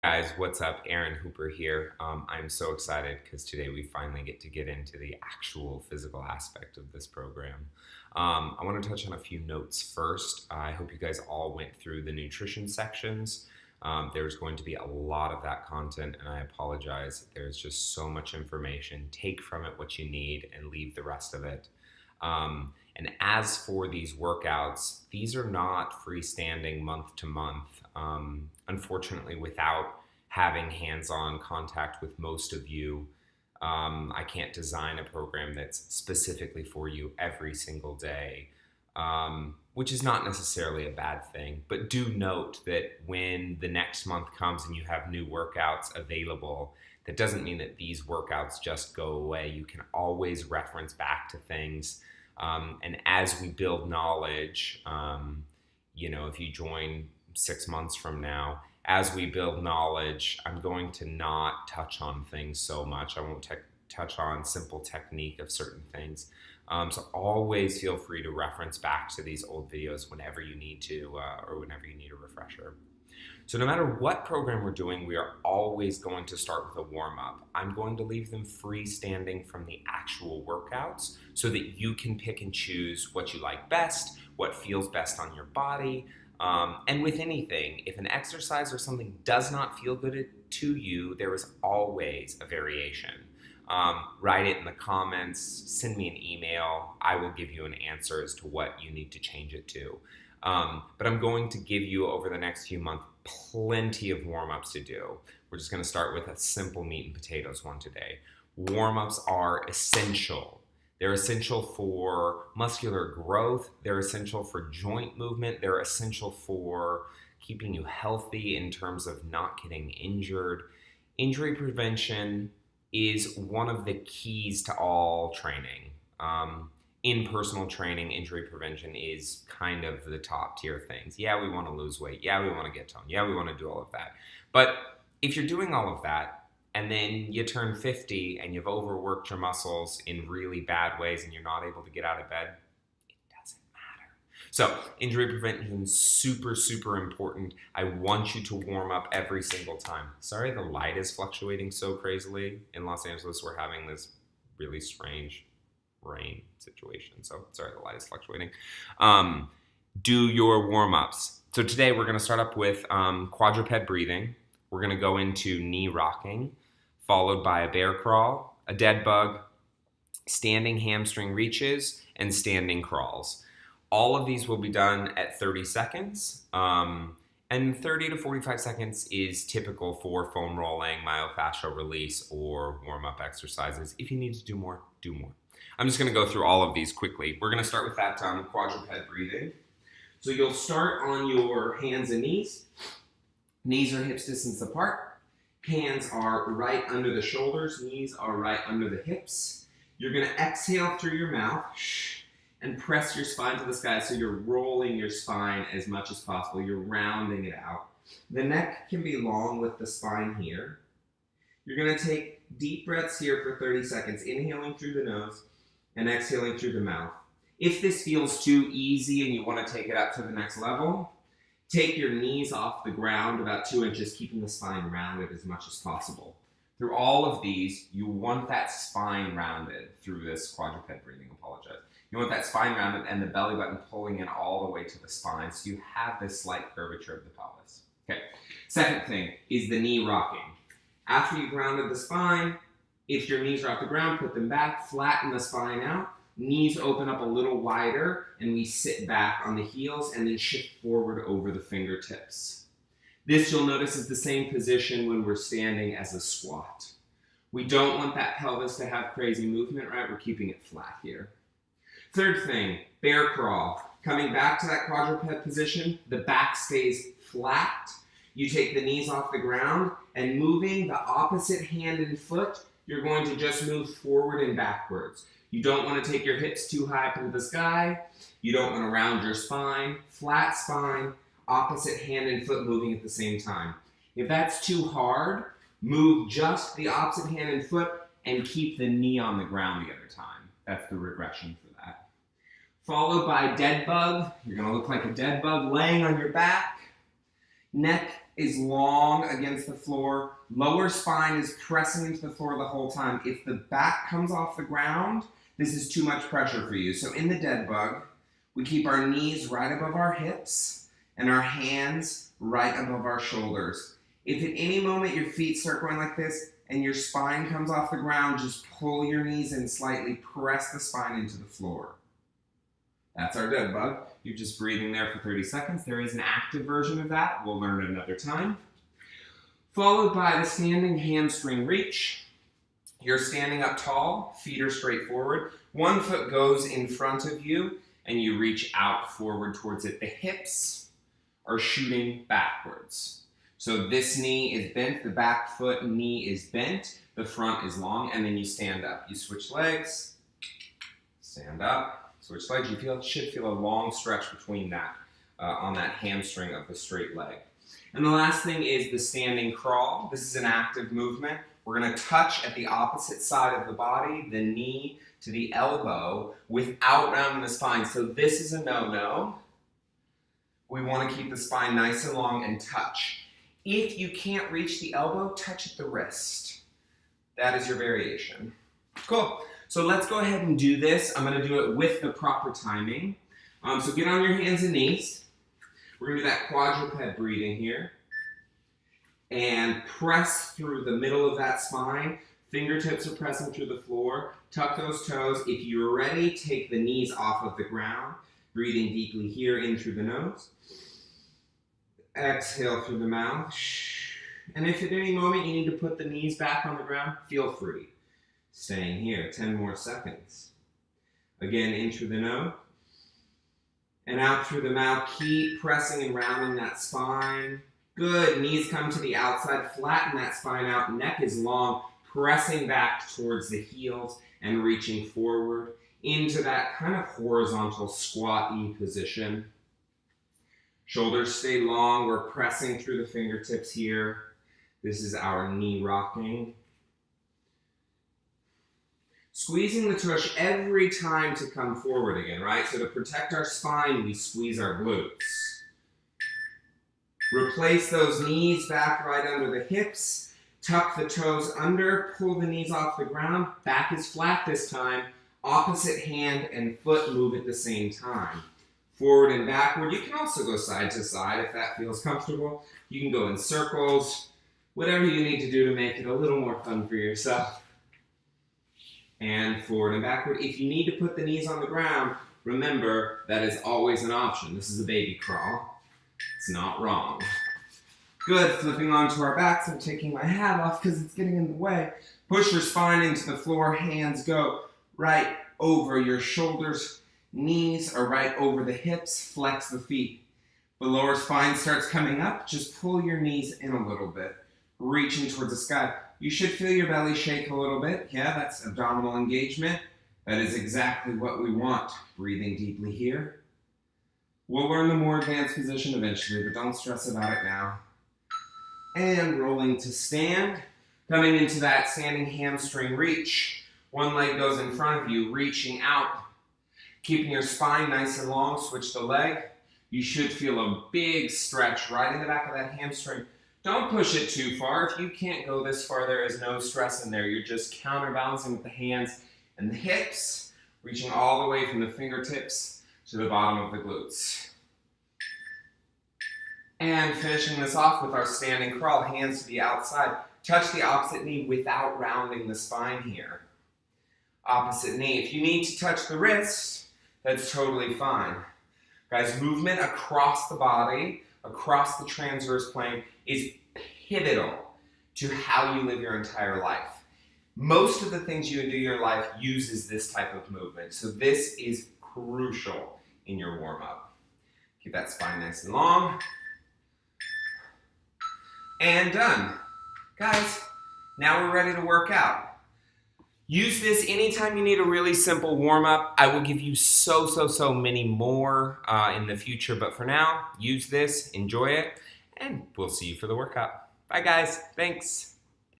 Guys, what's up? Aaron Hooper here. I'm so excited because today we finally get into the actual physical aspect of this program. I want to touch on a few notes first. I hope you guys all went through the nutrition sections. There's going to be a lot of that content, and I apologize. There's just so much information. Take from it what you need and leave the rest of it. And as for these workouts, these are not freestanding month to month. Unfortunately, without having hands-on contact with most of you, I can't design a program that's specifically for you every single day, which is not necessarily a bad thing. But do note that when the next month comes and you have new workouts available, that doesn't mean that these workouts just go away. You can always reference back to things. And as we build knowledge, if you join 6 months from now, as we build knowledge, I'm going to not touch on things so much. I won't touch on simple technique of certain things. So always feel free to reference back to these old videos whenever you need to, or whenever you need a refresher. So no matter what program we're doing, we are always going to start with a warm-up. I'm going to leave them freestanding from the actual workouts so that you can pick and choose what you like best, what feels best on your body. And with anything, if an exercise or something does not feel good to you, there is always a variation. Write it in the comments, send me an email. I will give you an answer as to what you need to change it to. But I'm going to give you, over the next few months, plenty of warm-ups to do. We're just going to start with a simple meat and potatoes one today. Warm-ups are essential. They're essential for muscular growth. They're essential for joint movement. They're essential for keeping you healthy in terms of not getting injured. Injury prevention is one of the keys to all training. In personal training, injury prevention is kind of the top tier things. Yeah, we want to lose weight. Yeah, we want to get toned. Yeah, we want to do all of that. But if you're doing all of that and then you turn 50 and you've overworked your muscles in really bad ways and you're not able to get out of bed, it doesn't matter. So injury prevention is super, super important. I want you to warm up every single time. Sorry, the light is fluctuating so crazily. In Los Angeles, we're having this really strange rain situation. So sorry, the light is fluctuating. Do your warm-ups. So today we're going to start up with quadruped breathing. We're going to go into knee rocking, followed by a bear crawl, a dead bug, standing hamstring reaches, and standing crawls. All of these will be done at 30 seconds. And 30 to 45 seconds is typical for foam rolling, myofascial release, or warm-up exercises. If you need to do more, do more. I'm just going to go through all of these quickly. We're going to start with that quadruped breathing. So you'll start on your hands and knees. Knees are hips distance apart. Hands are right under the shoulders. Knees are right under the hips. You're going to exhale through your mouth and press your spine to the sky so you're rolling your spine as much as possible. You're rounding it out. The neck can be long with the spine here. You're going to take deep breaths here for 30 seconds, inhaling through the nose and exhaling through the mouth. If this feels too easy and you want to take it up to the next level, take your knees off the ground about 2 inches, keeping the spine rounded as much as possible. Through all of these, you want that spine rounded through this quadruped breathing. You want that spine rounded and the belly button pulling in all the way to the spine so you have this slight curvature of the pelvis. Okay. Second thing is the knee rocking. After you've rounded the spine, if your knees are off the ground, put them back, flatten the spine out, knees open up a little wider, and we sit back on the heels and then shift forward over the fingertips. This, you'll notice, is the same position when we're standing as a squat. We don't want that pelvis to have crazy movement, right? We're keeping it flat here. Third thing, bear crawl. Coming back to that quadruped position, the back stays flat. You take the knees off the ground, and moving the opposite hand and foot, you're going to just move forward and backwards. You don't want to take your hips too high up into the sky. You don't want to round your spine. Flat spine, opposite hand and foot moving at the same time. If that's too hard, move just the opposite hand and foot and keep the knee on the ground the other time. That's the regression for that. Followed by dead bug. You're going to look like a dead bug laying on your back. Neck is long against the floor. Lower spine is pressing into the floor the whole time. If the back comes off the ground, this is too much pressure for you. So in the dead bug, we keep our knees right above our hips and our hands right above our shoulders. If at any moment your feet start going like this and your spine comes off the ground, just pull your knees in slightly, press the spine into the floor. That's our dead bug. You're just breathing there for 30 seconds. There is an active version of that. We'll learn it another time. Followed by the standing hamstring reach. You're standing up tall, feet are straight forward. One foot goes in front of you and you reach out forward towards it. The hips are shooting backwards. So this knee is bent, the back foot knee is bent, the front is long, and then you stand up. You switch legs, stand up, switch legs. You should feel a long stretch between that, on that hamstring of the straight leg. And the last thing is the standing crawl. This is an active movement. We're going to touch at the opposite side of the body, the knee to the elbow, without rounding the spine. So this is a no-no. We want to keep the spine nice and long and touch. If you can't reach the elbow, touch at the wrist. That is your variation. Cool. So let's go ahead and do this. I'm going to do it with the proper timing. So get on your hands and knees. We're going to do that quadruped breathing here. And press through the middle of that spine. Fingertips are pressing through the floor. Tuck those toes. If you're ready, take the knees off of the ground. Breathing deeply here in through the nose. Exhale through the mouth. And if at any moment you need to put the knees back on the ground, feel free. Staying here, 10 more seconds. Again, in through the nose. And out through the mouth. Keep pressing and rounding that spine. Good. Knees come to the outside. Flatten that spine out. Neck is long. Pressing back towards the heels and reaching forward into that kind of horizontal squat-y position. Shoulders stay long. We're pressing through the fingertips here. This is our knee rocking. Squeezing the tush every time to come forward again, right? So to protect our spine, we squeeze our glutes. Replace those knees back right under the hips. Tuck the toes under. Pull the knees off the ground. Back is flat this time. Opposite hand and foot move at the same time. Forward and backward. You can also go side to side if that feels comfortable. You can go in circles. Whatever you need to do to make it a little more fun for yourself. And forward and backward. If you need to put the knees on the ground, remember that is always an option. This is a baby crawl. It's not wrong. Good. Flipping onto our backs. I'm taking my hat off because it's getting in the way. Push your spine into the floor. Hands go right over your shoulders. Knees are right over the hips. Flex the feet. The lower spine starts coming up. Just pull your knees in a little bit. Reaching towards the sky. You should feel your belly shake a little bit. Yeah, that's abdominal engagement. That is exactly what we want. Breathing deeply here. We'll learn the more advanced position eventually, but don't stress about it now. And rolling to stand. Coming into that standing hamstring reach. One leg goes in front of you, reaching out. Keeping your spine nice and long, switch the leg. You should feel a big stretch right in the back of that hamstring. Don't push it too far. If you can't go this far, there is no stress in there. You're just counterbalancing with the hands and the hips, reaching all the way from the fingertips to the bottom of the glutes. And finishing this off with our standing crawl, hands to the outside. Touch the opposite knee without rounding the spine here. Opposite knee. If you need to touch the wrist, that's totally fine. Guys, movement across the body, across the transverse plane, is pivotal to how you live your entire life. Most of the things you do in your life uses this type of movement. So this is crucial in your warm-up. Keep that spine nice and long. And done. Guys, now we're ready to work out. Use this anytime you need a really simple warm-up. I will give you so many more in the future, but for now, use this, enjoy it, and we'll see you for the workout. Bye guys, thanks.